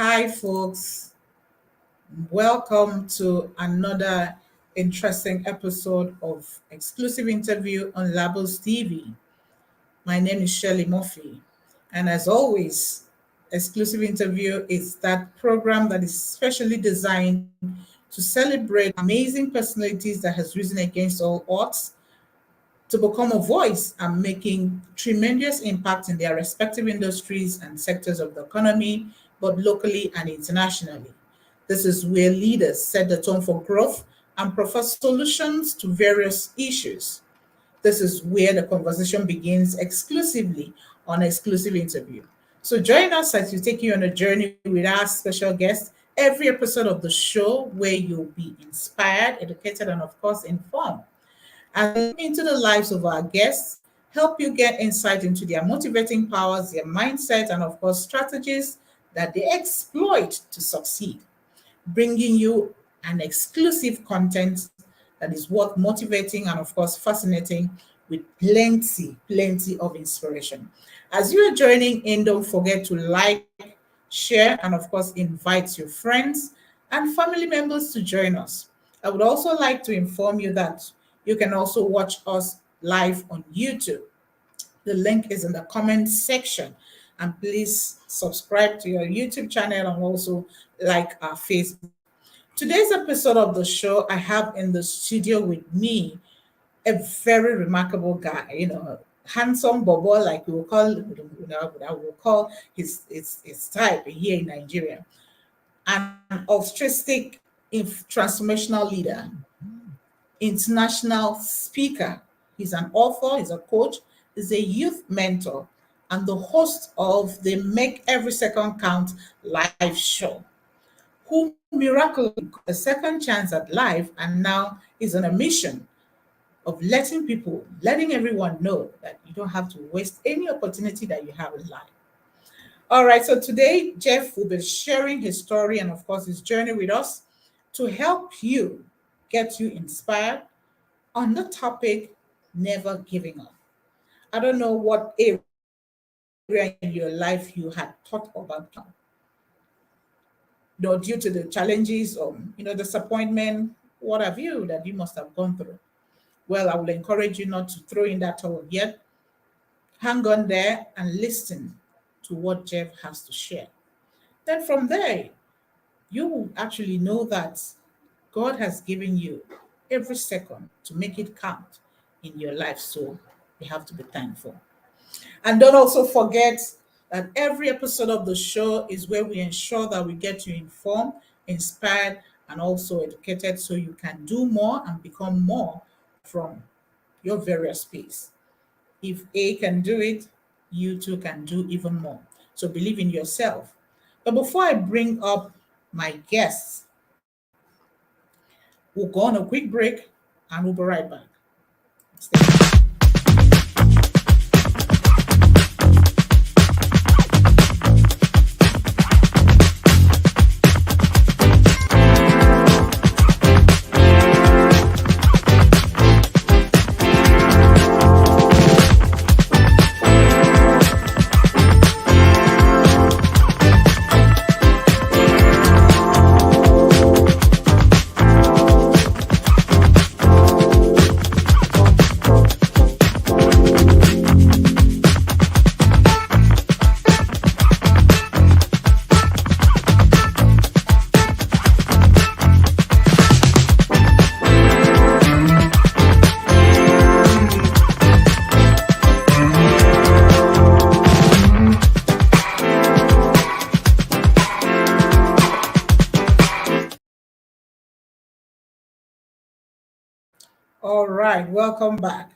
Hi, folks. Welcome to another interesting episode of Exclusive Interview on Labels TV. My name is Shirley Murphy. And as always, Exclusive Interview is that program that is specially designed to celebrate amazing personalities that has risen against all odds to become a voice and making tremendous impact in their respective industries and sectors of the economy, both locally and internationally. This is where leaders set the tone for growth and propose solutions to various issues. This is where the conversation begins exclusively on Exclusive Interview. So join us as we take you on a journey with our special guest every episode of the show where you'll be inspired, educated, and of course informed and into the lives of our guests, help you get insight into their motivating powers, their mindset, and of course, strategies that they exploit to succeed, bringing you an exclusive content that is worth motivating and, of course, fascinating with plenty of inspiration. As you are joining in, don't forget to like, share, and, of course, invite your friends and family members to join us. I would also like to inform you that you can also watch us live on YouTube. The link is in the comment section. And please subscribe to your YouTube channel and also like our Facebook. Today's episode of the show, I have in the studio with me a very remarkable guy, handsome bobo, like we will call, I will call his type here in Nigeria, an altruistic transformational leader, international speaker. He's an author, he's a coach, he's a youth mentor, and the host of the Make Every Second Count live show, who miraculously got a second chance at life and now is on a mission of letting everyone know that you don't have to waste any opportunity that you have in life. All right, so today Jeff will be sharing his story and, of course, his journey with us to help you get you inspired on the topic never giving up. I don't know what area in your life you had thought about, due to the challenges or disappointment, what have you that you must have gone through. Well, I will encourage you not to throw in that towel yet. Hang on there and listen to what Jeff has to share. Then from there, you will actually know that God has given you every second to make it count in your life. So you have to be thankful. And don't also forget that every episode of the show is where we ensure that we get you informed, inspired, and also educated so you can do more and become more from your various space. If A can do it, you too can do even more. So believe in yourself. But before I bring up my guests, we'll go on a quick break and we'll be right back. Stay. All right, welcome back.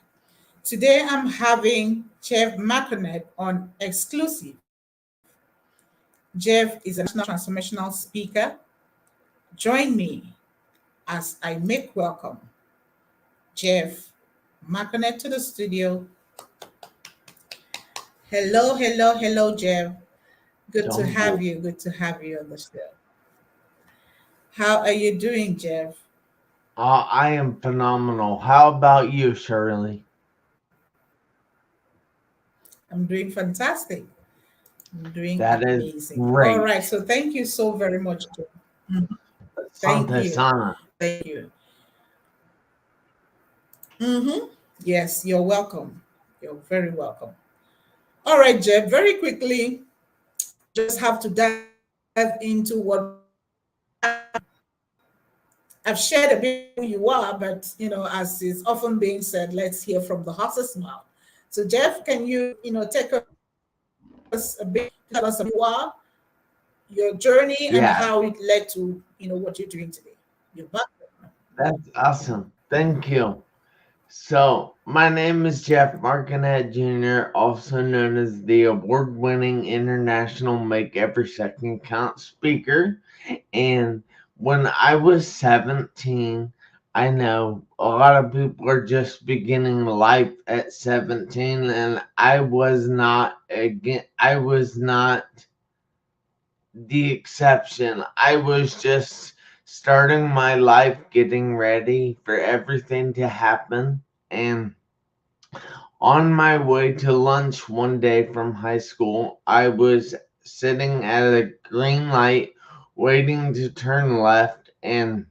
Today I'm having Jeff McInerney on Exclusive. Jeff is a national transformational speaker. Join me as I make welcome Jeff McInerney to the studio. Hello, Jeff. Good to have you. Good to have you on the show. How are you doing, Jeff? I am phenomenal. How about you, Shirley? I'm doing fantastic. I'm doing That is amazing. All right. great. So thank you so very much. Mhm. Thank Asante you. Sana. Thank you. Mm-hmm. Yes, you're welcome. You're very welcome. All right, Jeff, very quickly, just have to dive into what we I've shared a bit who you are, but as is often being said, let's hear from the horse's mouth. So, Jeff, can take us a bit, tell us about who you are, your journey, and how Yeah, it led to what you're doing today? Your background. that's awesome. Thank you. So, my name is Jeff Markinet Jr., also known as the award winning international Make Every Second Count speaker. And when I was 17, I know a lot of people are just beginning life at 17, and I was not the exception. I was just starting my life, getting ready for everything to happen. And on my way to lunch one day from high school, I was sitting at a green light waiting to turn left, and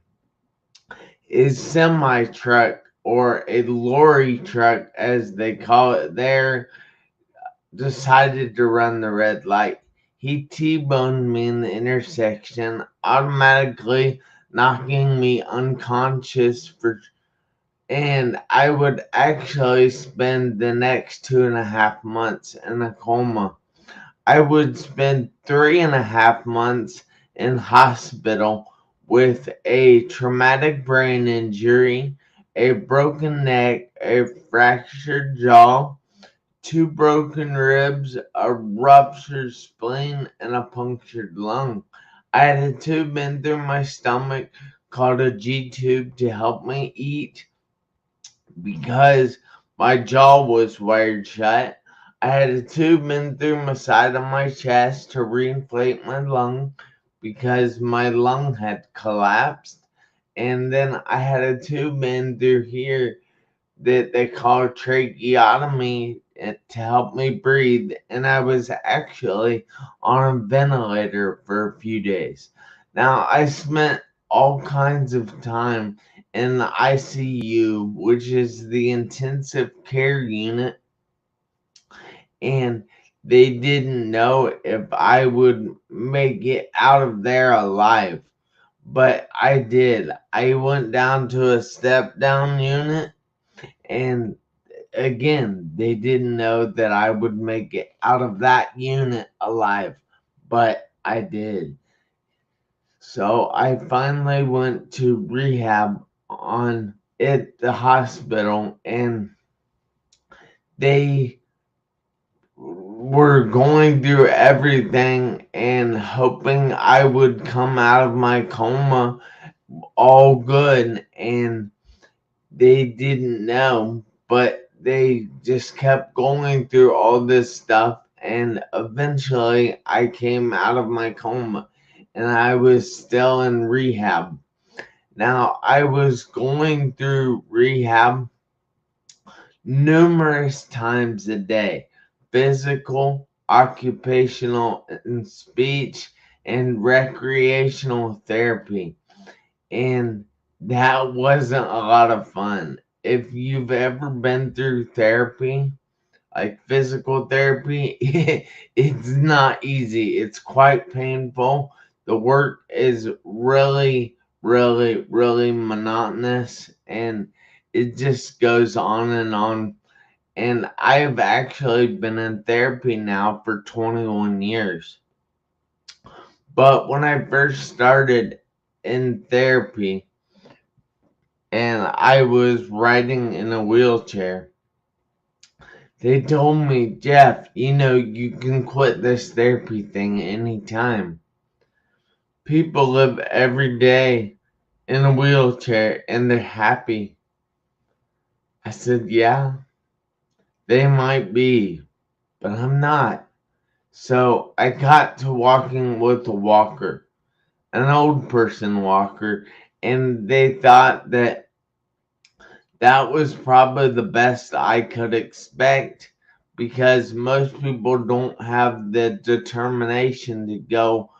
a semi truck, or a lorry truck as they call it there, decided to run the red light. He T-boned me in the intersection, automatically knocking me unconscious and I would actually spend the next 2.5 months in a coma. I would spend 3.5 months in hospital with a traumatic brain injury, a broken neck, a fractured jaw, two broken ribs, a ruptured spleen, and a punctured lung. I had a tube in through my stomach called a G tube to help me eat because my jaw was wired shut. I had a tube in through my side of my chest to reinflate my lung because my lung had collapsed. And then I had a tube in through here that they call tracheotomy to help me breathe. And I was actually on a ventilator for a few days. Now, I spent all kinds of time in the ICU, which is the intensive care unit, and they didn't know if I would make it out of there alive. But I did. I went down to a step down unit, and again, they didn't know that I would make it out of that unit alive, but I did. So I finally went to rehab on at the hospital, and they were going through everything and hoping I would come out of my coma all good, and they didn't know, but they just kept going through all this stuff, and eventually I came out of my coma, and I was still in rehab. Now, I was going through rehab numerous times a day: physical, occupational, and speech, and recreational therapy. And that wasn't a lot of fun. If you've ever been through therapy, like physical therapy, it's not easy. It's quite painful. The work is really, really, really monotonous, and it just goes on and on. And I've actually been in therapy now for 21 years. But when I first started in therapy, and I was riding in a wheelchair, they told me, Jeff, you can quit this therapy thing anytime. People live every day in a wheelchair and they're happy. I said, yeah, they might be, but I'm not. So I got to walking with a walker, an old person walker, and they thought that that was probably the best I could expect. because most people don't have the determination to go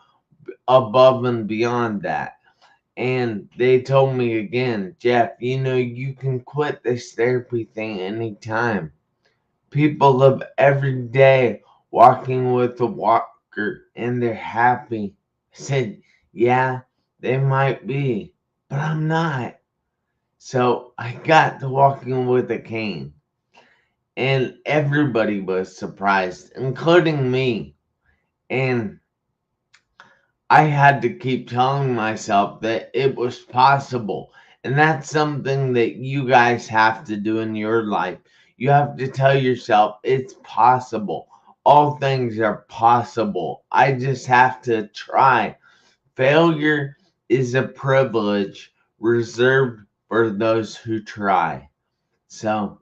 above and beyond that. And they told me again, Jeff, you can quit this therapy thing anytime. People live every day walking with a walker and they're happy. I said, yeah, they might be, but I'm not. So I got to walking with a cane. And everybody was surprised, including me. And I had to keep telling myself that it was possible. And that's something that you guys have to do in your life. You have to tell yourself it's possible. All things are possible. I just have to try. Failure is a privilege reserved for those who try. So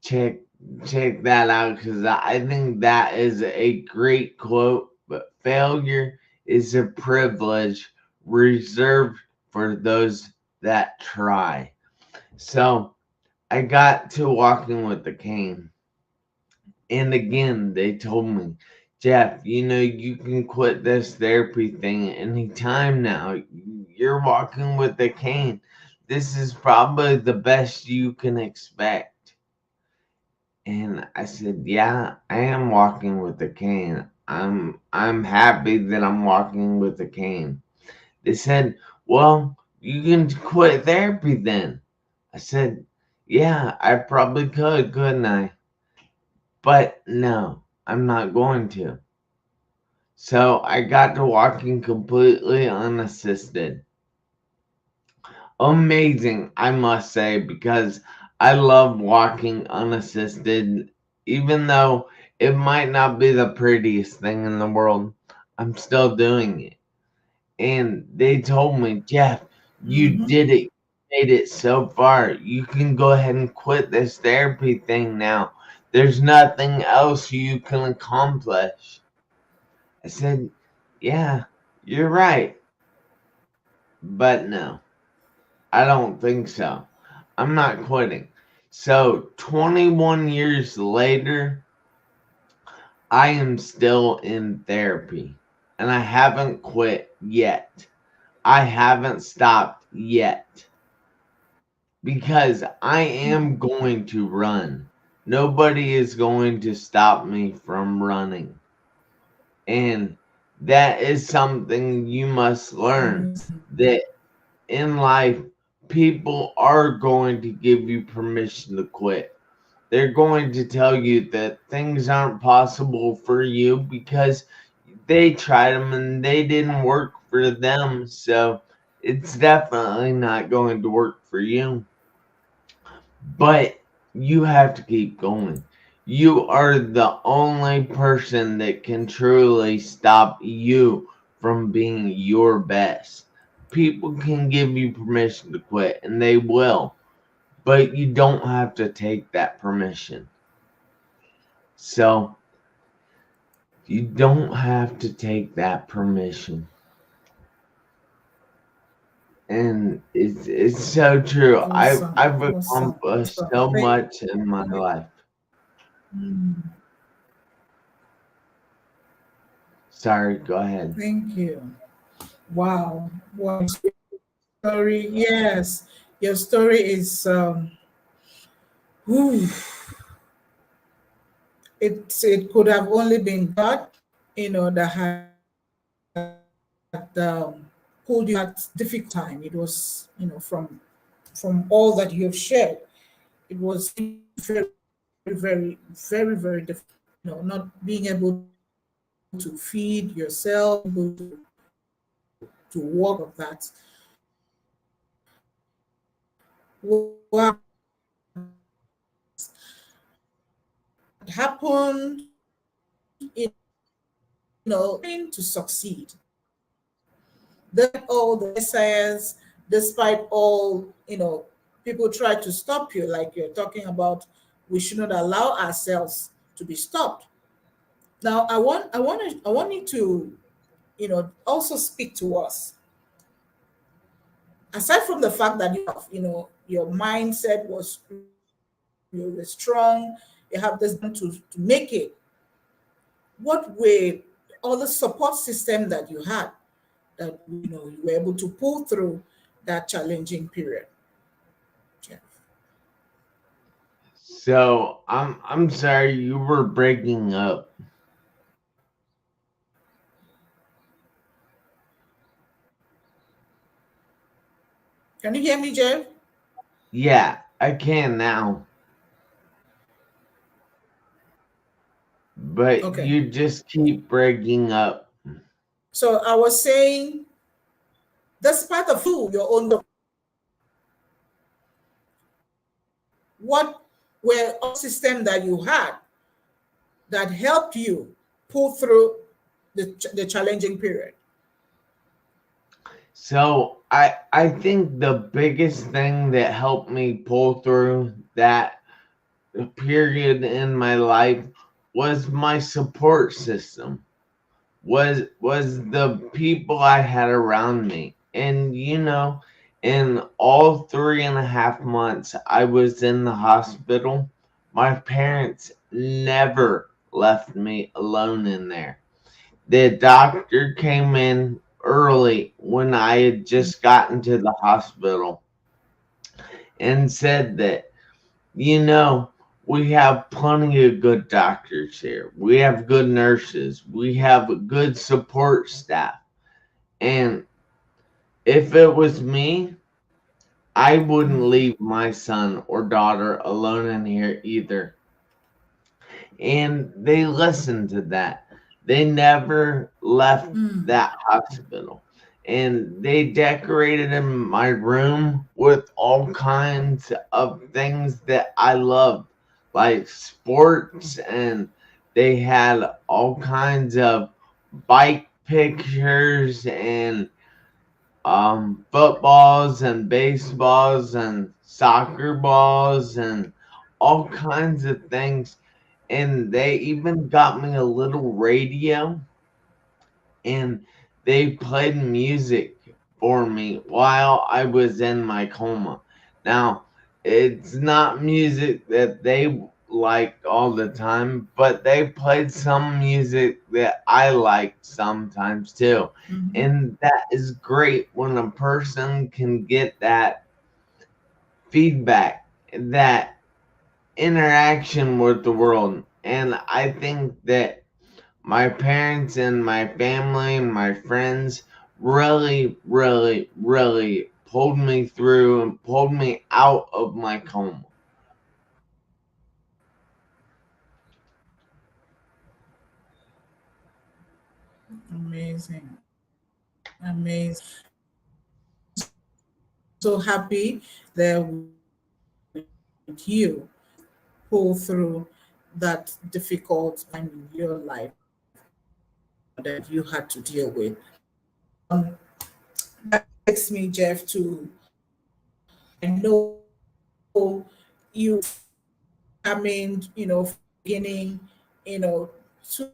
check check that out because I think that is a great quote. But failure is a privilege reserved for those that try. So I got to walking with the cane, and again they told me, Jeff, you can quit this therapy thing anytime now. You're walking with the cane. This is probably the best you can expect. And I said, "Yeah, I am walking with a cane. I'm happy that I'm walking with a cane." They said, "Well, you can quit therapy then." I said, "Yeah, I probably could, couldn't I?" But no, I'm not going to. So I got to walking completely unassisted. Amazing, I must say, because I love walking unassisted, even though it might not be the prettiest thing in the world. I'm still doing it. And they told me, Jeff, you Mm-hmm. did it. You made it so far. You can go ahead and quit this therapy thing now. There's nothing else you can accomplish. I said, yeah, you're right. But no. I don't think so. I'm not quitting. So, 21 years later, I am still in therapy and I haven't quit yet. I haven't stopped yet because I am going to run. Nobody is going to stop me from running. And that is something you must learn, that in life, people are going to give you permission to quit. They're going to tell you that things aren't possible for you because they tried them and they didn't work for them. So it's definitely not going to work for you. But you have to keep going. You are the only person that can truly stop you from being your best. People can give you permission to quit, and they will, but you don't have to take that permission. So, you don't have to take that permission. And it's so true. I've Awesome. Awesome. accomplished so much in my life. Mm, Sorry, go ahead. thank you. Wow. Wow. Story. Yes. Your story is whew, it could have only been God, that had pulled you through that difficult time. It was, from all that you have shared, it was very, very, very, very difficult. Not being able to feed yourself, able to walk, all of that. Wow. Happened, trying to succeed. Despite all the science, despite all, people try to stop you, like you're talking about, we should not allow ourselves to be stopped. Now, I want you to, also speak to us. Aside from the fact that your mindset was really strong, it was to make it. What were all the support system that you had that you were able to pull through that challenging period? Jeff. So I'm sorry, you were breaking up. Can you hear me, Jeff? Yeah, I can now, but Okay. you just keep breaking up. So I was saying, despite of you, your own, what were all system that you had that helped you pull through the challenging period? So I think the biggest thing that helped me pull through that period in my life was my support system. Was the people I had around me. And in all 3.5 months I was in the hospital, my parents never left me alone in there. The doctor came in early when I had just gotten to the hospital and said that, you know, we have plenty of good doctors here. We have good nurses. We have a good support staff. And if it was me, I wouldn't leave my son or daughter alone in here either. And they listened to that. They never left that hospital. And they decorated in my room with all kinds of things that I loved, like sports, and they had all kinds of bike pictures and footballs and baseballs and soccer balls and all kinds of things. And they even got me a little radio, and they played music for me while I was in my coma. Now, it's not music that they like all the time, but they played some music that I like sometimes too. And that is great when a person can get that feedback, that interaction with the world. And I think that my parents and my family and my friends really, really, really pulled me through and pulled me out of my coma. Amazing. Amazing. So happy there with you pull through that difficult time in your life that you had to deal with. That takes me, Jeff, to I know you coming, beginning, you know, to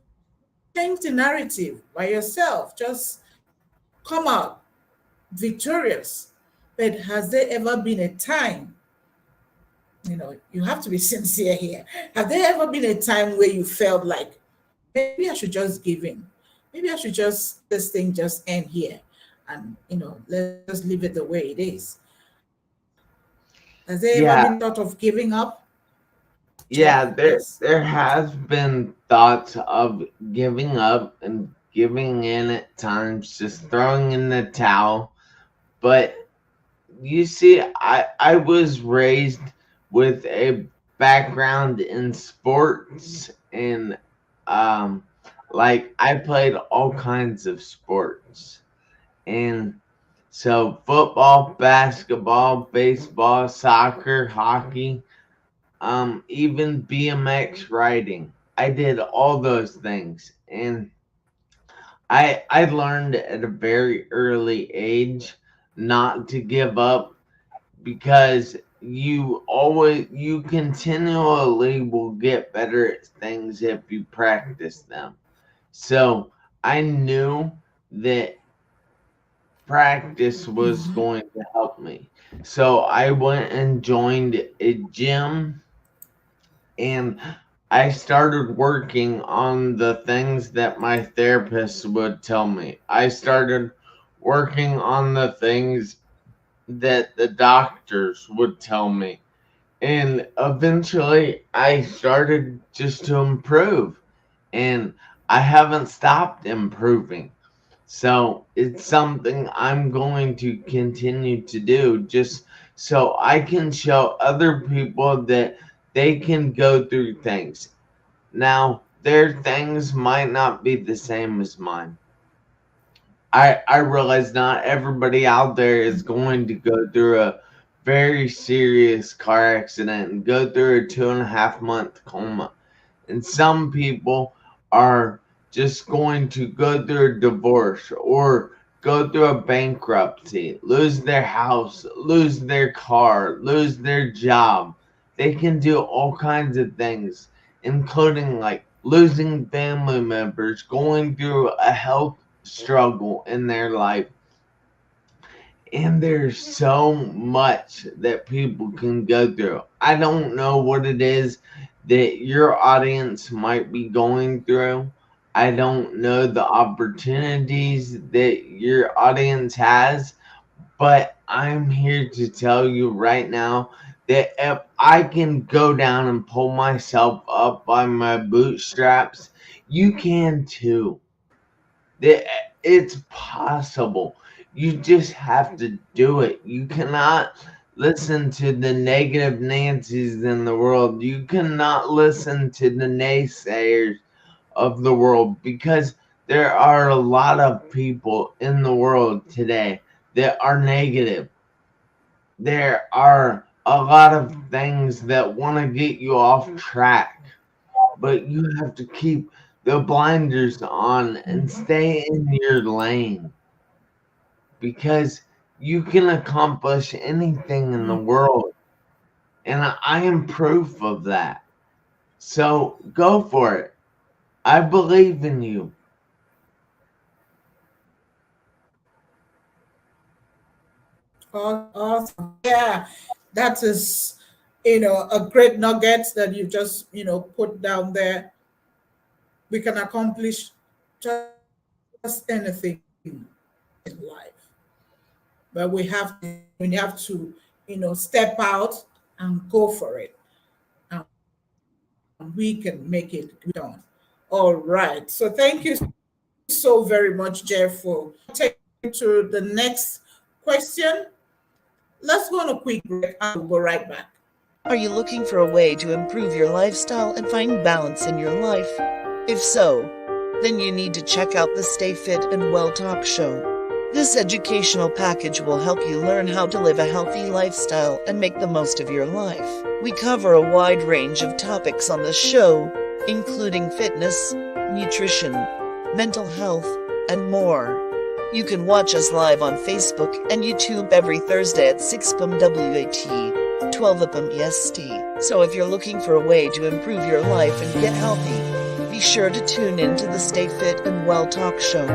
change the narrative by yourself. Just come out victorious. But has there ever been a time, you have to be sincere here. Have there ever been a time where you felt like maybe I should just give in? Maybe I should just this thing just end here, and let's just leave it the way it is. Has there ever Yeah, been thought of giving up, Jeff? yeah, there Yes. there has been thoughts of giving up and giving in at times, just throwing in the towel. But you see, I was raised with a background in sports, and um like I played all kinds of sports. And so football, basketball, baseball, soccer, hockey, even BMX riding. I did all those things. And I learned at a very early age not to give up, because you continually will get better at things if you practice them. So I knew that practice was going to help me. So I went and joined a gym, and I started working on the things that my therapist would tell me. I started working on the things that the doctors would tell me. And eventually I started just to improve. And I haven't stopped improving. So it's something I'm going to continue to do just so I can show other people that they can go through things. Now, their things might not be the same as mine. I realize not everybody out there is going to go through a very serious car accident and go through a 2.5 month coma. And some people are just going to go through a divorce or go through a bankruptcy, lose their house, lose their car, lose their job. They can do all kinds of things, including like losing family members, going through a health struggle in their life. And there's so much that people can go through. I don't know what it is that your audience might be going through. I don't know the opportunities that your audience has, but I'm here to tell you right now that if I can go down and pull myself up by my bootstraps, you can too. That it's possible. You just have to do it. You cannot listen to the negative Nancy's in the world. You cannot listen to the naysayers of the world because there are a lot of people in the world today that are negative. There are a lot of things that want to get you off track, but you have to keep the blinders on and stay in your lane because you can accomplish anything in the world. And I am proof of that. So go for it. I believe in you. Awesome. Yeah, that is, a great nugget that you just, put down there. We can accomplish just anything in life, but we have to, step out and go for it, and we can make it done. All right. So thank you so very much, Jeff, for taking to the next question. Let's go on a quick break and we'll go right back. Are you looking for a way to improve your lifestyle and find balance in your life? If so, then you need to check out the Stay Fit and Well Talk show. This educational package will help you learn how to live a healthy lifestyle and make the most of your life. We cover a wide range of topics on the show, including fitness, nutrition, mental health, and more. You can watch us live on Facebook and YouTube every Thursday at 6 p.m. WAT, 12 p.m. EST. So if you're looking for a way to improve your life and get healthy, be sure to tune in to the Stay Fit and Well Talk show.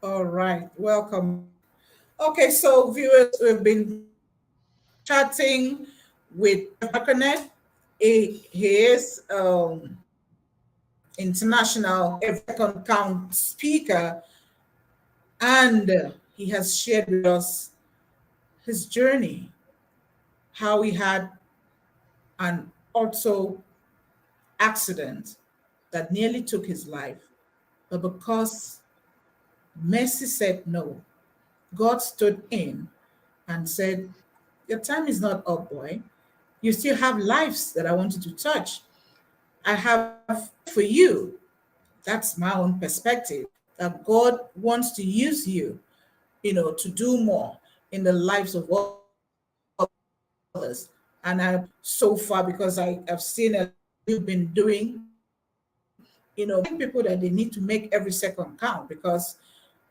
All right, welcome back. Okay, so viewers, we've been chatting with Jeff. He is international every second count speaker, and he has shared with us his journey, how he had an auto accident that nearly took his life, but because mercy said no, God stood in and said, "Your time is not up, boy. You still have lives that I want you to touch. I have for you." That's my own perspective, that God wants to use you, to do more in the lives of others. And I so far, because I have seen a lot of what you've been doing, people that they need to make every second count, because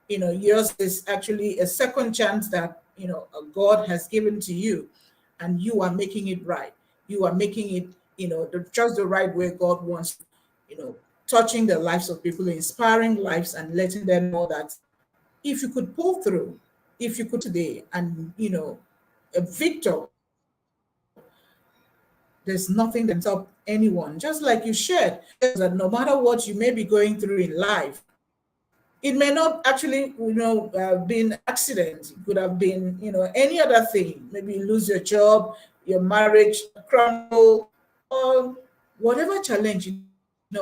yours is actually a second chance that God has given to you. and you are making it right. You are making it, just the right way God wants to, touching the lives of people, inspiring lives, and letting them know that if you could pull through, if you could today, and a victor, there's nothing that can stop anyone. Just like you shared, that no matter what you may be going through in life, it may not actually, be an accident. It could have been, any other thing. Maybe you lose your job, your marriage crumble, or whatever challenge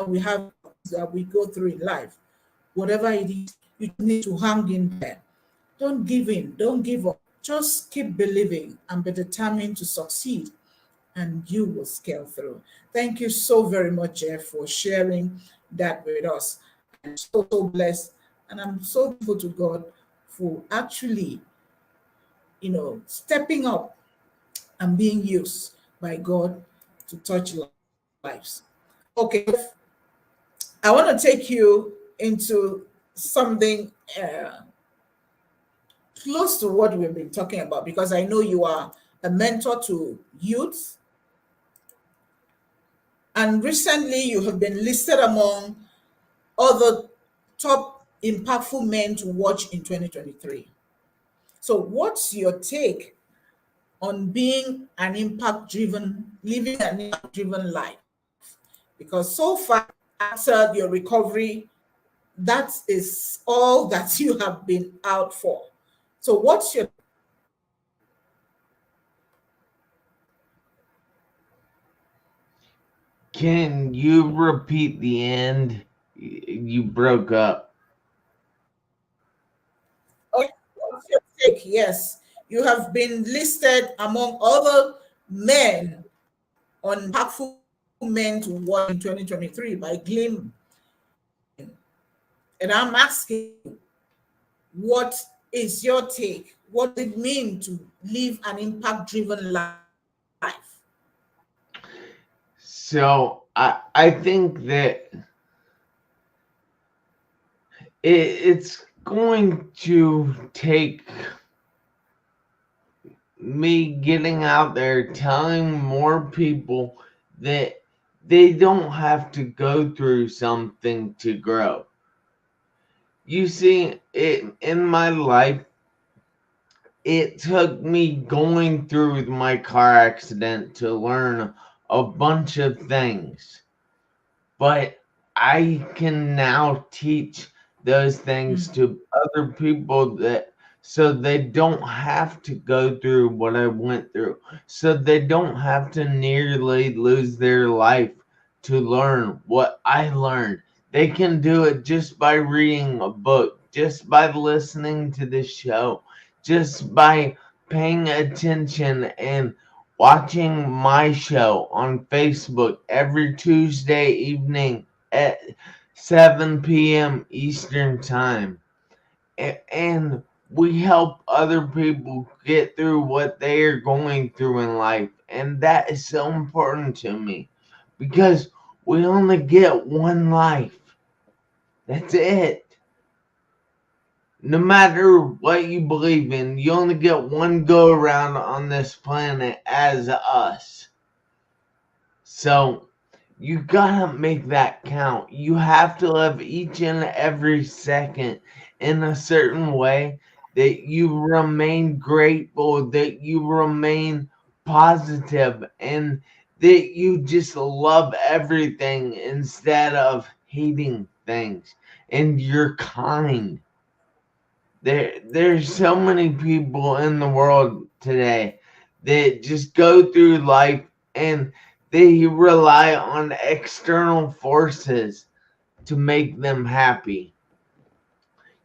we have that we go through in life. Whatever it is, you need to hang in there. Don't give in. Don't give up. Just keep believing and be determined to succeed, and you will scale through. Thank you so very much, Jeff, for sharing that with us. I'm so blessed, and I'm so grateful to God for actually, stepping up and being used by God to touch lives. Okay, I want to take you into something close to what we've been talking about, because I know you are a mentor to youth, and recently you have been listed among other top impactful men to watch in 2023. So, what's your take on being an impact driven, living an impact driven life? Because so far, after your recovery, that is all that you have been out for. So, what's your Can you repeat the end? You broke up. Okay, what's your take? Yes, you have been listed among other men on impactful men to watch in 2023 by Gleam. And I'm asking you, what is your take? What does it mean to live an impact driven life? So I think that it's going to take me getting out there telling more people that they don't have to go through something to grow. You see, in my life, it took me going through my car accident to learn a bunch of things. But I can now teach those things Mm, to other people, that so they don't have to go through what I went through, so they don't have to nearly lose their life to learn what I learned. They can do it just by reading a book, just by listening to this show, just by paying attention and watching my show on Facebook every Tuesday evening at 7 p.m. Eastern Time. And we help other people get through what they are going through in life. And that is so important to me, because we only get one life. That's it. No matter what you believe in, you only get one go around on this planet as us. So you gotta make that count. You have to live each and every second in a certain way that you remain grateful, that you remain positive, and that you just love everything instead of hating things. And you're kind. There's so many people in the world today that just go through life and they rely on external forces to make them happy.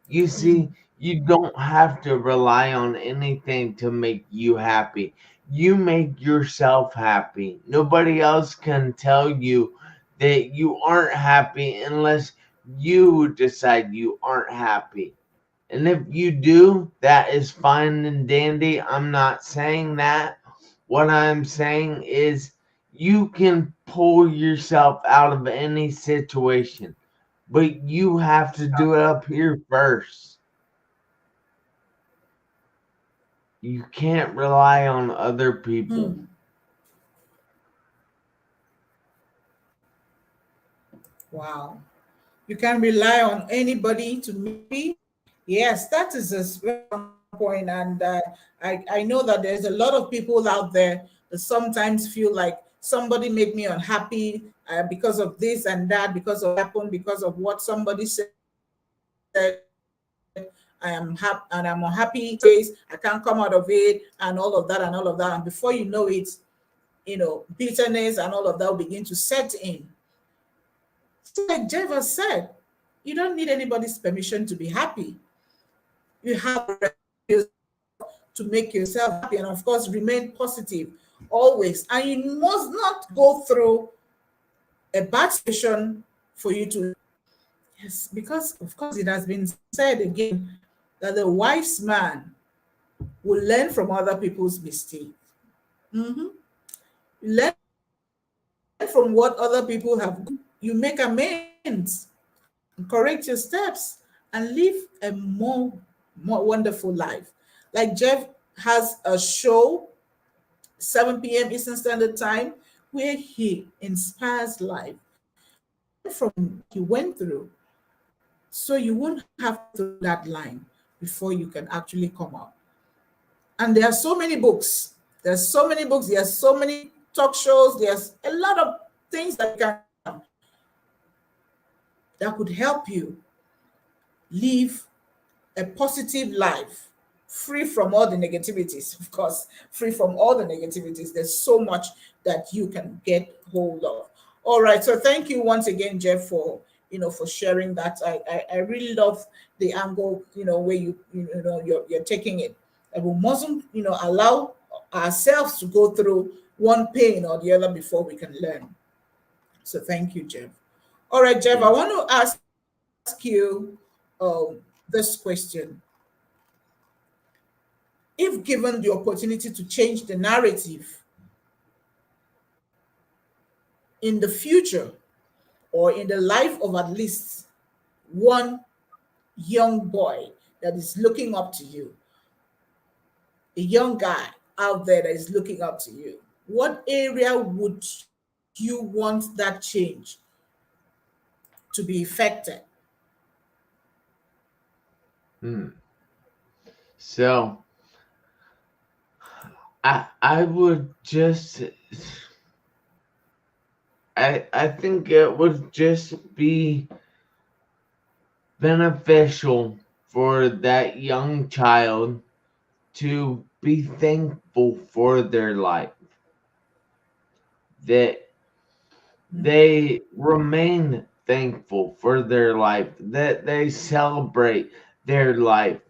You see, mm, you don't have to rely on anything to make you happy. You make yourself happy. Nobody else can tell you that you aren't happy unless you decide you aren't happy. And if you do, that is fine and dandy. I'm not saying that. What I'm saying is you can pull yourself out of any situation, but you have to do it up here first. you can't rely on other people. Wow. You can rely on anybody to maybe. Yes, that is a very strong point. And I know that there's a lot of people out there that sometimes feel like somebody made me unhappy because of this and that, because of what happened, because of what somebody said. I am happy and I'm unhappy space. I can't come out of it and all of that and all of that. And before you know it, bitterness and all of that will begin to set in. So like Jeff said, you don't need anybody's permission to be happy. You have the right to make yourself happy and of course remain positive always. And you must not go through a bad situation for you to. Yes, because of course it has been said again that the wise man will learn from other people's mistakes. Mhm. You learn from what other people have done. You make amends, correct your steps, and live a more wonderful life. Like Jeff has a show 7 p.m. Eastern Standard Time where he inspires life. From what you went through, so you won't have to through that line before you can actually come out. And there are so many books. There's so many books. There's so many talk shows. There's a lot of things that can that could help you live a positive life, free from all the negativities, of course, free from all the negativities. There's so much that you can get hold of. All right. So thank you once again, Jeff, for for sharing that. I really love the angle, where you're taking it. And we mustn't, allow ourselves to go through one pain or the other before we can learn. So thank you, Jeff. All right, Jeff, I Yes. want to ask you this question. If given the opportunity to change the narrative in the future or in the life of at least one young boy that is looking up to you, a young guy out there that is looking up to you, what area would you want that change to be effected? So I would just I think it would just be beneficial for that young child to be thankful for their life, that they remain thankful for their life, that they celebrate their life,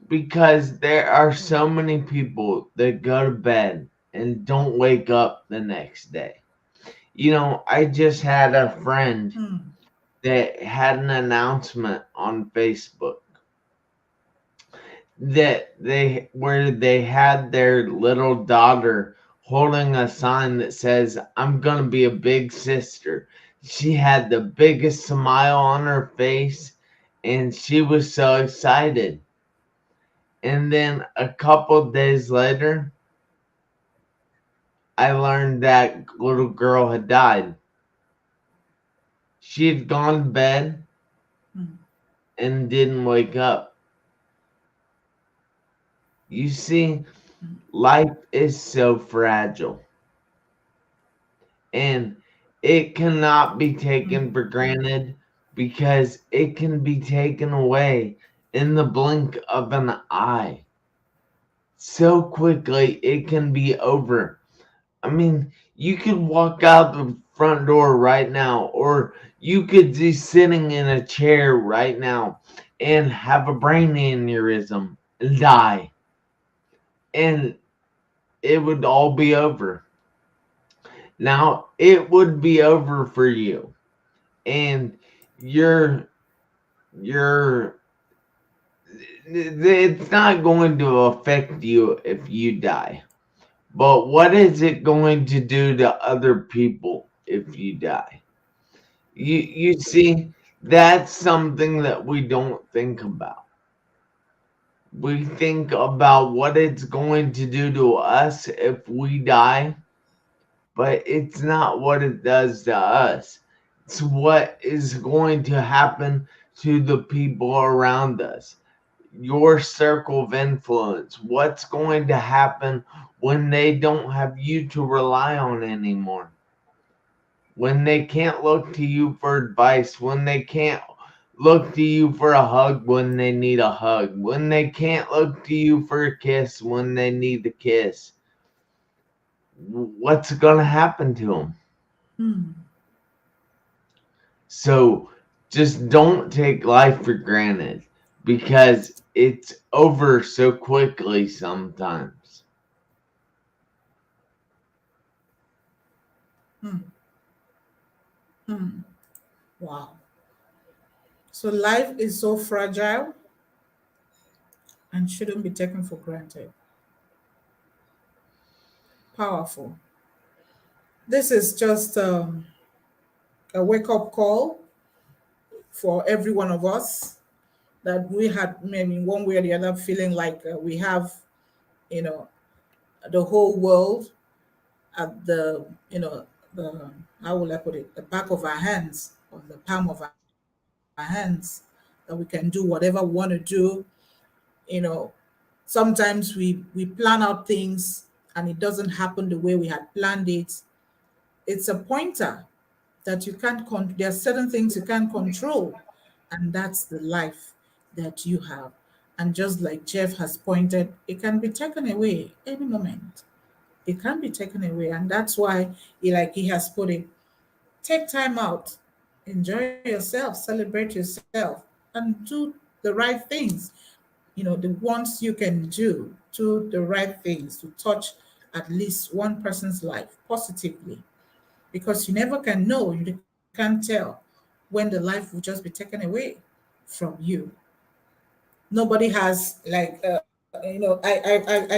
because there are so many people that go to bed and don't wake up the next day. I just had a friend that had an announcement on Facebook that they had their little daughter holding a sign that says, "I'm gonna be a big sister." She had the biggest smile on her face and she was so excited. And then a couple days later, I learned that little girl had died. She had gone to bed and didn't wake up. You see, life is so fragile and it cannot be taken for granted because it can be taken away in the blink of an eye. So quickly, it can be over. I mean, you could walk out the front door right now, or you could be sitting in a chair right now and have a brain aneurysm and die. And it would all be over. Now, it would be over for you. And you're it's not going to affect you if you die. But what is it going to do to other people if you die? You see, that's something that we don't think about. We think about what it's going to do to us if we die, but it's not what it does to us. It's what is going to happen to the people around us. Your circle of influence. What's going to happen when they don't have you to rely on anymore? When they can't look to you for advice, when they can't look to you for a hug when they need a hug, when they can't look to you for a kiss when they need a kiss. What's going to happen to them? Hmm. So just don't take life for granted because it's over so quickly sometimes. Hmm. Hmm. Wow. So life is so fragile and shouldn't be taken for granted. Powerful. This is just a wake up call for every one of us that we had maybe one way or the other feeling like we have, you know, the whole world at the, the, how will I put it, the back of our hands or the palm of our hands, that we can do whatever we want to do. You know, sometimes we plan out things and it doesn't happen the way we had planned it. It's a pointer that you can't there are certain things you can't control, and that's the life that you have. And just like Jeff has pointed, it can be taken away any moment. It can be taken away, and that's why he has put it, take time out, enjoy yourself, celebrate yourself, and do the right things. The ones you can do the right things to touch at least one person's life positively, because you never can know, you can't tell when the life will just be taken away from you. Nobody has like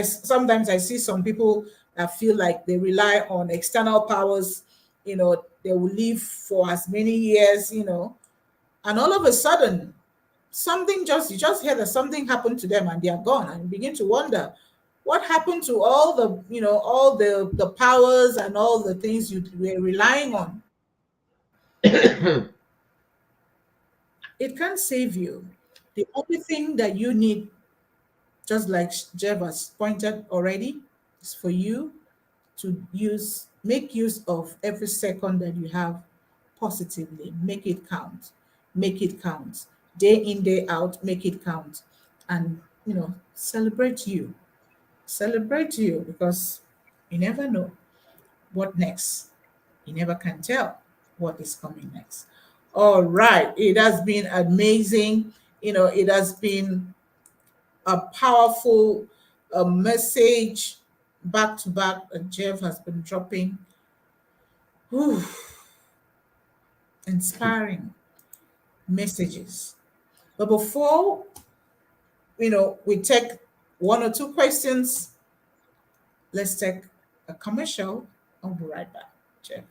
sometimes I see some people that feel like they rely on external powers. They will live for as many years, and all of a sudden something just you just hear that something happened to them and they are gone, and you begin to wonder what happened to all the powers and all the things you were relying on. It can't save you. The only thing that you need, just like Jeff has pointed already, is for you to make use of every second that you have positively. Make it count. Make it count. Day in, day out, make it count. And, celebrate you. Celebrate you, because you never know what next. You never can tell what is coming next. All right. It has been amazing. It has been a powerful message back to back that Jeff has been dropping. Whew, inspiring messages. But before we take one or two questions, let's take a commercial. I'll be right back, Jeff.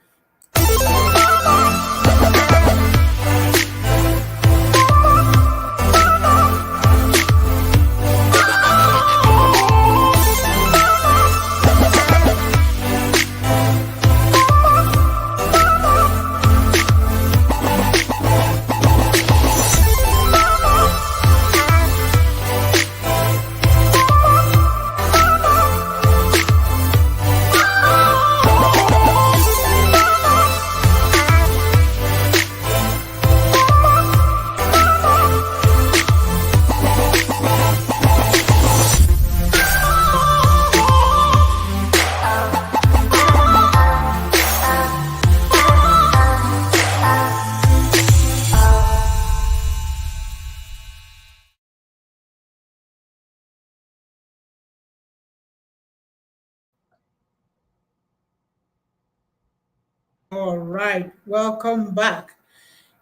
All right, welcome back.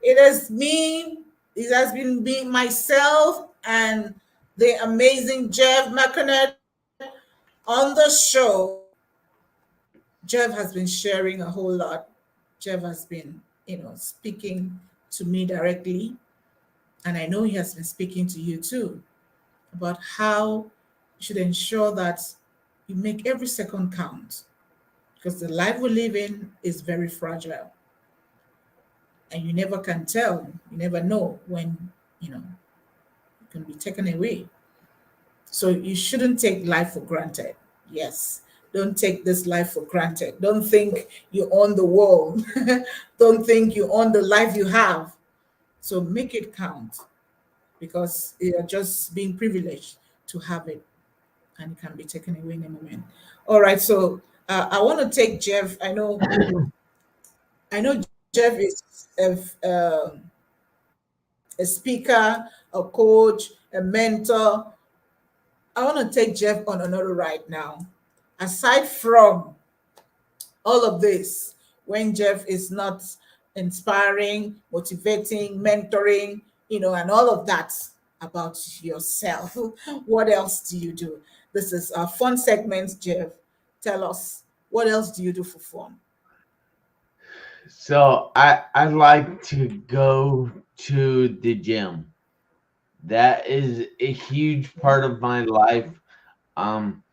It has been me, myself, and the amazing Jeff McInerney on the show. Jeff has been sharing a whole lot. Jeff has been, speaking to me directly, and I know he has been speaking to you too. about how you should ensure that you make every second count, because the life we live in is very fragile, and you never can tell. You never know when, it can be taken away. So you shouldn't take life for granted. Yes. Don't take this life for granted. Don't think you own the world. Don't think you own the life you have. So make it count, because you're just being privileged to have it, and it can be taken away in a moment. All right. So I want to take Jeff. I know Jeff is a speaker, a coach, a mentor. I want to take Jeff on another ride now. Aside from all of this, when Jeff is not inspiring, motivating, mentoring, and all of that about yourself, what else do you do? This is a fun segment, Jeff. Tell us, what else do you do for fun? So I like to go to the gym. That is a huge part of my life. Um,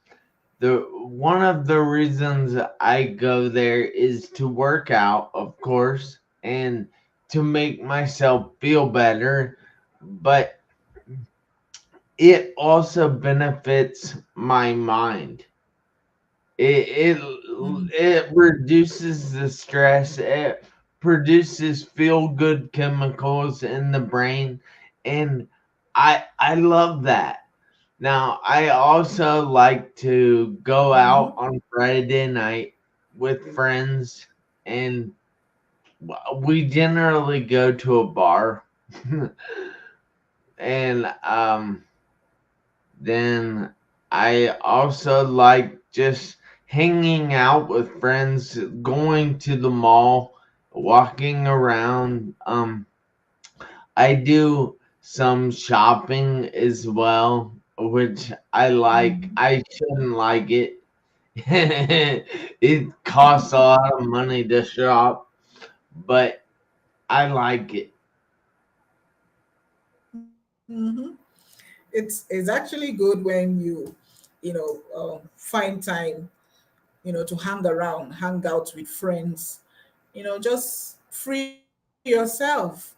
the one of the reasons I go there is to work out, of course, and to make myself feel better, but it also benefits my mind. It Mhm. it reduces the stress. It produces feel good chemicals in the brain, and I love that. Now, I also like to go out Mhm. on Friday night with friends, and we generally go to a bar. And then I also like just hanging out with friends, going to the mall, walking around. I do some shopping as well, which I like. Mhm. I shouldn't like it. It costs a lot of money to shop, but I like it. Mhm. It's actually good when find time, to hang around, hang out with friends, just free yourself,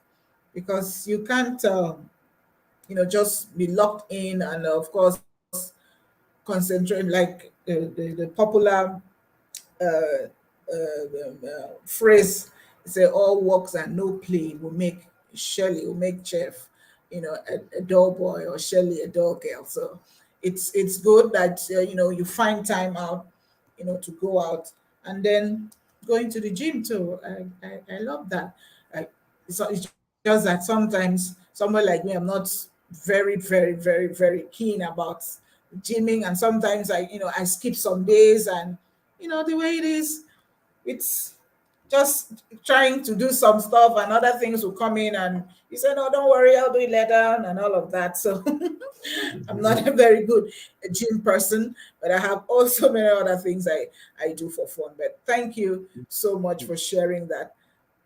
because you can't, just be locked in, and of course concentrate like the popular phrase, say all works and no play will make Shirley, will make Jeff, a dull boy, or Shirley a dull girl. So it's good that you find time out, to go out, and then going to the gym too. I love that. I, it's just that sometimes someone like me, I'm not very keen about gymming, and sometimes I skip some days, and the way it is, it's just trying to do some stuff, and other things will come in, and you say, no, don't worry, I'll do it later, and all of that. So I'm not a very good gym person, but I have also many other things I do for fun. But thank you so much for sharing that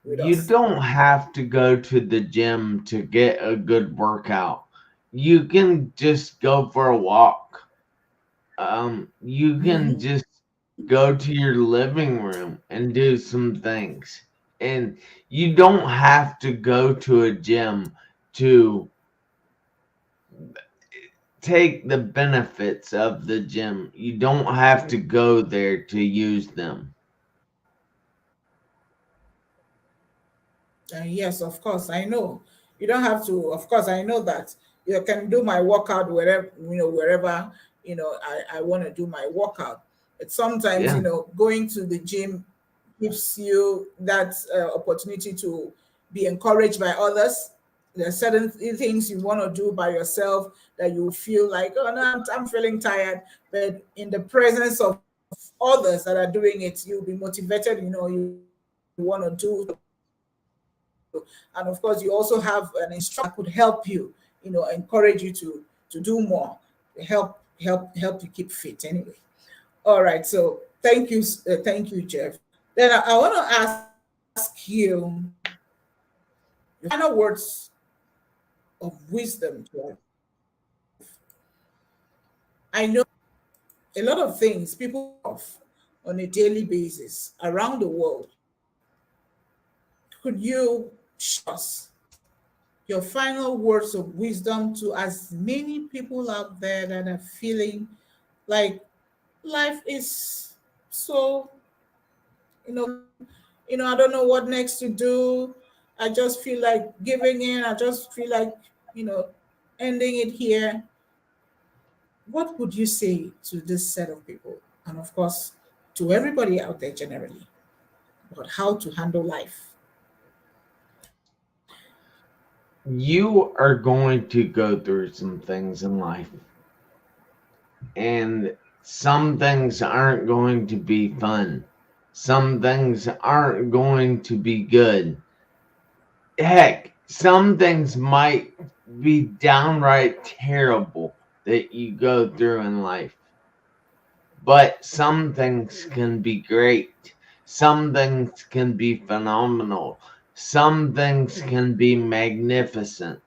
with You us. don't have to go to the gym to get a good workout. You can just go for a walk. You can Hmm. just go to your living room and do some things. And you don't have to go to a gym to take the benefits of the gym. You don't have to go there to use them. Yes, of course, I know. You don't have to. Of course, I know that you can do my workout wherever, I want to do my workout. But sometimes, Yeah. going to the gym gives you that opportunity to be encouraged by others. There are certain things you want to do by yourself that you feel like, oh no, I'm feeling tired. But in the presence of others that are doing it, you'll be motivated. You want to do, and of course, you also have an instructor that could help you, encourage you to do more, to help you keep fit. Anyway, all right. So thank you, Jeff. Then I want to ask you your final words of wisdom, Jeff. I know a lot of things people off on a daily basis around the world. Could you share us your final words of wisdom to as many people out there that are feeling like life is so, you know, I don't know what next to do. I just feel like giving in. I just feel like, you know, ending it here. What would you say to this set of people? And of course, to everybody out there generally about how to handle life. You are going to go through some things in life, and some things aren't going to be fun. Some things aren't going to be good. Heck, some things might be downright terrible that you go through in life. But some things can be great. Some things can be phenomenal. Some things can be magnificent.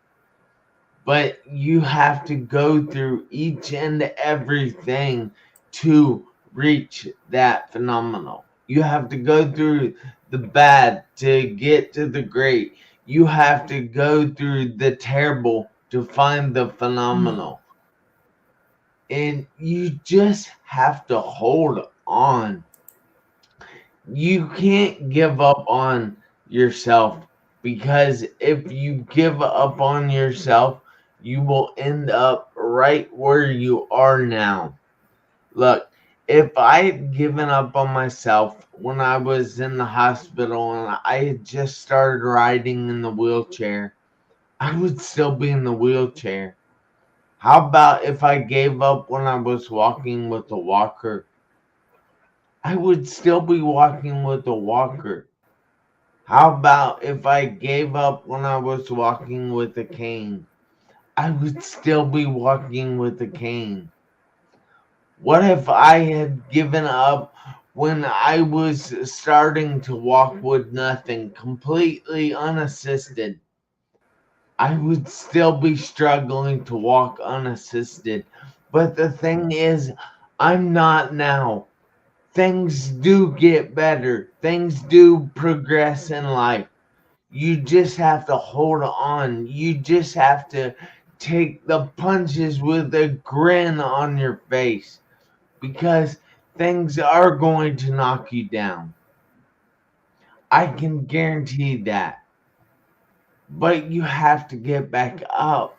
But you have to go through each and everything to reach that phenomenal. You have to go through the bad to get to the great. You have to go through the terrible to find the phenomenal. And you just have to hold on. You can't give up on yourself, because if you give up on yourself, you will end up right where you are now. Look, if I had given up on myself when I was in the hospital and I had just started riding in the wheelchair, I would still be in the wheelchair. How about if I gave up when I was walking with a walker? I would still be walking with a walker. How about if I gave up when I was walking with a cane? I would still be walking with a cane. What if I had given up when I was starting to walk with nothing, completely unassisted? I would still be struggling to walk unassisted. But the thing is, I'm not now. Things do get better. Things do progress in life. You just have to hold on. You just have to take the punches with a grin on your face, because things are going to knock you down. I can guarantee that. But you have to get back up.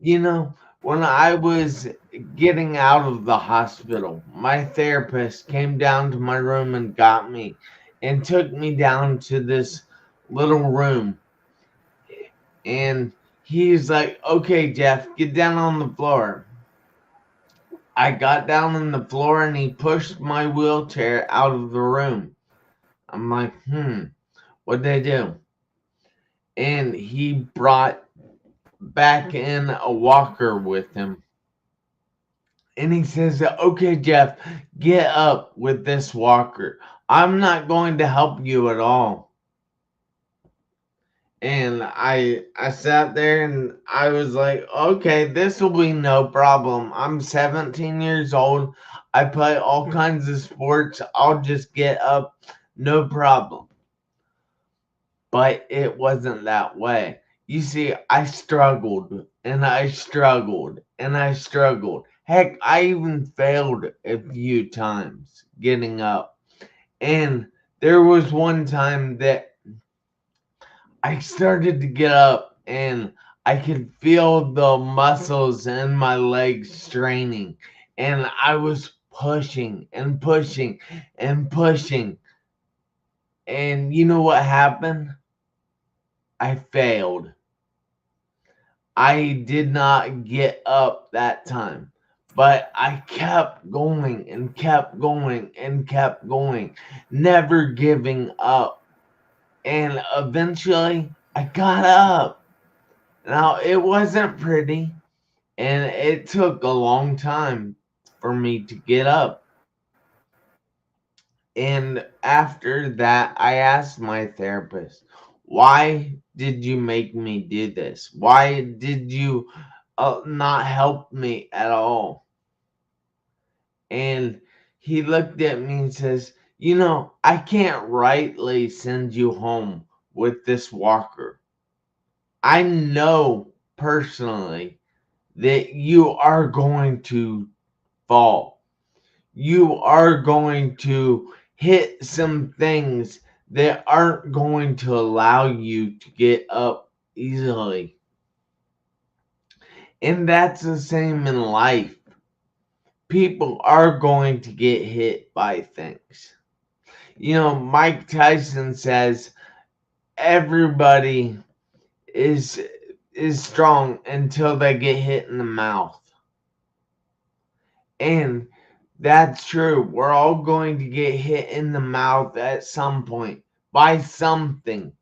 When I was getting out of the hospital, my therapist came down to my room and got me and took me down to this little room. And he's like, "Okay, Jeff, get down on the floor." I got down on the floor and he pushed my wheelchair out of the room. I'm like, what'd they do? And he brought back in a walker with him. And he says, "Okay, Jeff, get up with this walker. I'm not going to help you at all." And I sat there and I was like, "Okay, this will be no problem. I'm 17 years old. I play all kinds of sports. I'll just get up, no problem." But it wasn't that way. You see, I struggled and I struggled and I struggled. Heck, I even failed a few times getting up. And there was one time that I started to get up and I could feel the muscles in my legs straining. And I was pushing and pushing and pushing. And you know what happened? I failed. I did not get up that time. But I kept going and kept going and kept going, never giving up. And eventually I got up. Now, it wasn't pretty, and it took a long time for me to get up. And after that, I asked my therapist, "Why did you make me do this? Why did you not help me at all?" And he looked at me and says, "You know, I can't rightly send you home with this walker. I know personally that you are going to fall. You are going to hit some things that aren't going to allow you to get up easily." And that's the same in life. People are going to get hit by things. Mike Tyson says everybody is is strong until they get hit in the mouth. And that's true. We're all going to get hit in the mouth at some point by something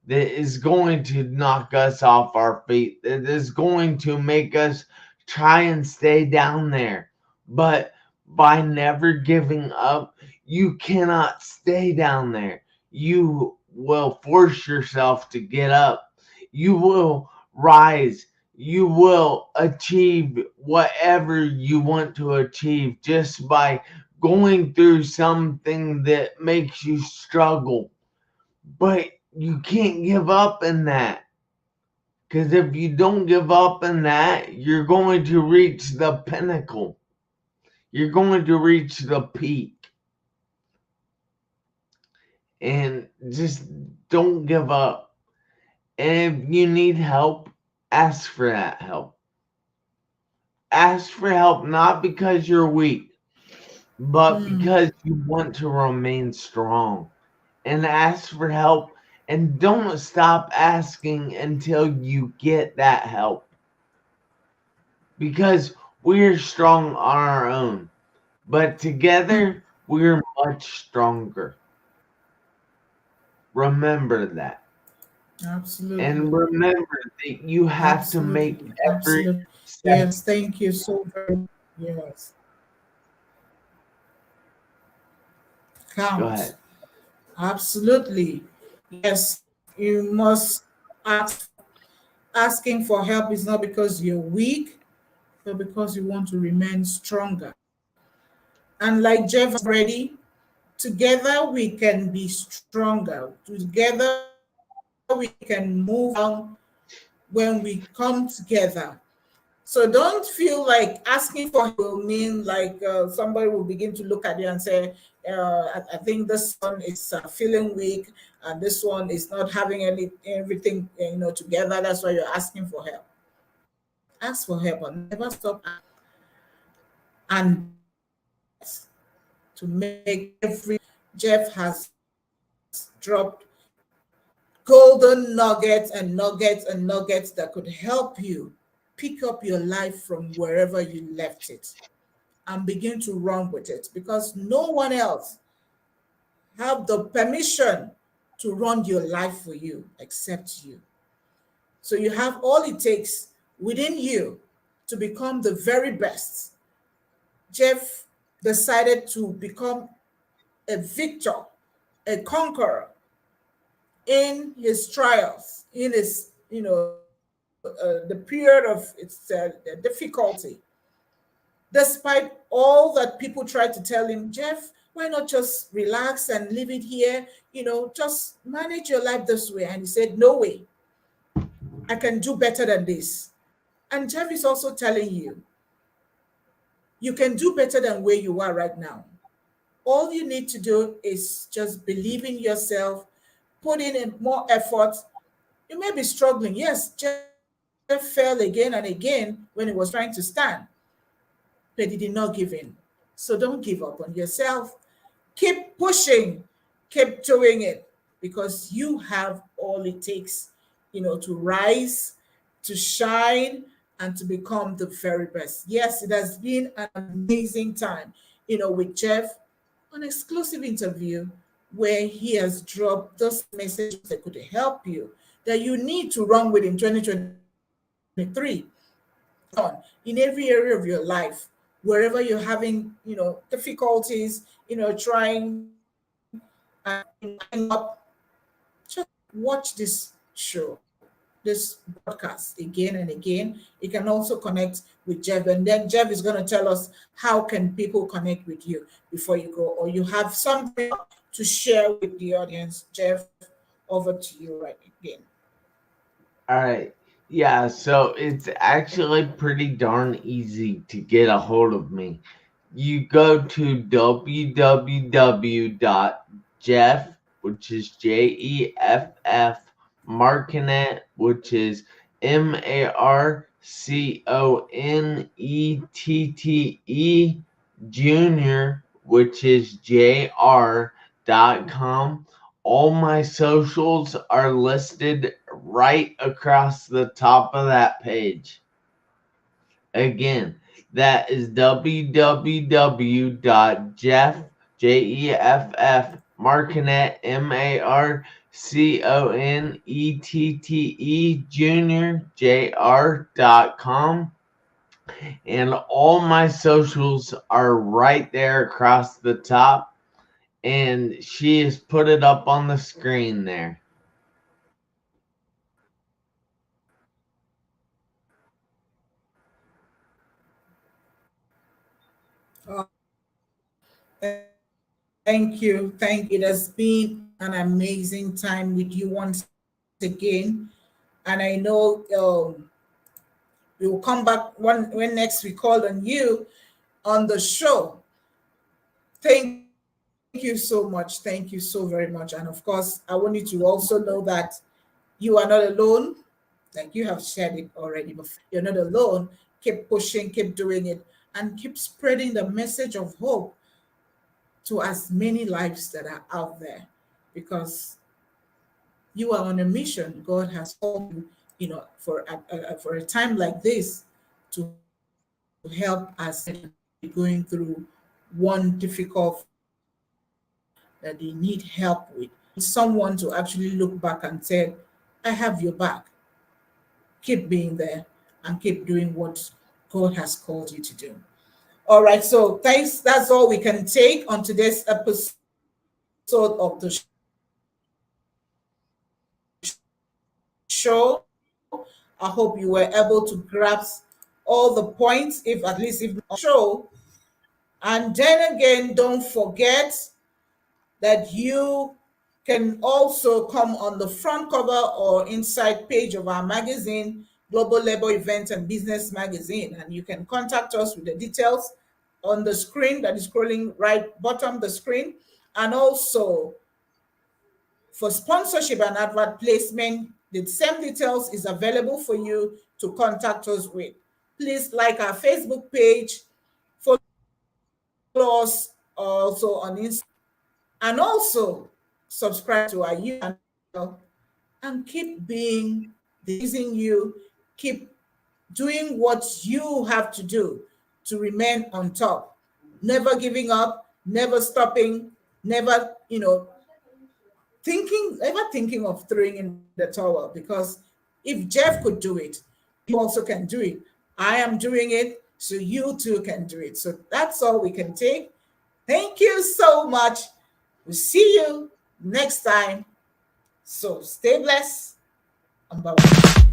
that is going to knock us off our feet, that is going to make us try and stay down there. But by never giving up, you cannot stay down there. You will force yourself to get up. You will rise. You will achieve whatever you want to achieve just by going through something that makes you struggle. But you can't give up in that. Because if you don't give up in that, you're going to reach the pinnacle. You're going to reach the peak. And just don't give up. And if you need help, ask for that help. Ask for help not because you're weak, but because you want to remain strong. And ask for help, and don't stop asking until you get that help. Because we're strong on our own, but together we're much stronger. Remember that. And Absolutely. remember that you have to make Absolutely. every Absolutely. step. Yes, thank you so very much. Yes. Go Count. ahead. Absolutely. Yes, you must ask. Asking for help is not because you're weak, but because you want to remain stronger. And like Jeff already, together we can be stronger. Together we can move on when we come together. So don't feel like asking for help will mean like somebody will begin to look at you and say, I think this one is feeling weak, and this one is not having everything together. That's why you're asking for help. Ask for help and never stop asking. And don't forget to make every Jeff has dropped golden nuggets and nuggets and nuggets that could help you pick up your life from wherever you left it and begin to run with it, because no one else have the permission to run your life for you except you. So you have all it takes within you to become the very best. Jeff decided to become a victor, a conqueror in his trials, in his, the period of its difficulty. Despite all that people tried to tell him, Jeff, why not just relax and leave it here? Just manage your life this way. And he said, no way, I can do better than this. And Jeff is also telling you, you can do better than where you are right now. All you need to do is just believe in yourself, put in more effort. You may be struggling. Yes, Jeff fell again and again when he was trying to stand, but he did not give in. So don't give up on yourself. Keep pushing, keep doing it, because you have all it takes, to rise, to shine, and to become the very best. Yes, it has been an amazing time, with Jeff on Exclusive Interview, where he has dropped those messages that could help you, that you need to run with in 2023 on in every area of your life, wherever you're having difficulties, trying and up. Just watch this show, this broadcast again and again, you can also connect with Jeff. And then Jeff is going to tell us how can people connect with you before you go, or you have something to share with the audience. Jeff, over to you right again. All right. Yeah, so it's actually pretty darn easy to get a hold of me. You go to www.jeff, which is Jeff, Marconet, which is Marcontette, Junior, which is JR.com. All my socials are listed right across the top of that page. Again, that is www.jeff, Jeff, Marconet, Marcontette, Junior, JR.com. And all my socials are right there across the top. And she has put it up on the screen there. Thank you. Thank you. It has been an amazing time with you once again. And I know we will come back when next we call on you on the show. Thank you so much. Thank you so very much. And of course, I want you to also know that you are not alone. Like you have shared it already before. You're not alone. Keep pushing, keep doing it, and keep spreading the message of hope to as many lives that are out there, because you are on a mission. God has called you, for a time like this to help us going through one difficult that they need help with. Someone to actually look back and say, I have your back. Keep being there and keep doing what God has called you to do. All right, so thanks. That's all we can take on today's episode of the show. I hope you were able to grasp all the points, if at least if not show. And then again, don't forget that you can also come on the front cover or inside page of our magazine, Global Labor Events and Business Magazine, and you can contact us with the details on the screen that is scrolling right bottom of the screen. And also for sponsorship and advert placement, the same details is available for you to contact us with. Please like our Facebook page, follow us also on Instagram, and also subscribe to our YouTube channel, and keep being using you, keep doing what you have to do to remain on top, never giving up, never stopping, never, thinking of throwing in the towel, because if Jeff could do it, you also can do it. I am doing it, so you too can do it. So that's all we can take. Thank you so much. We'll see you next time. So stay blessed and bye-bye.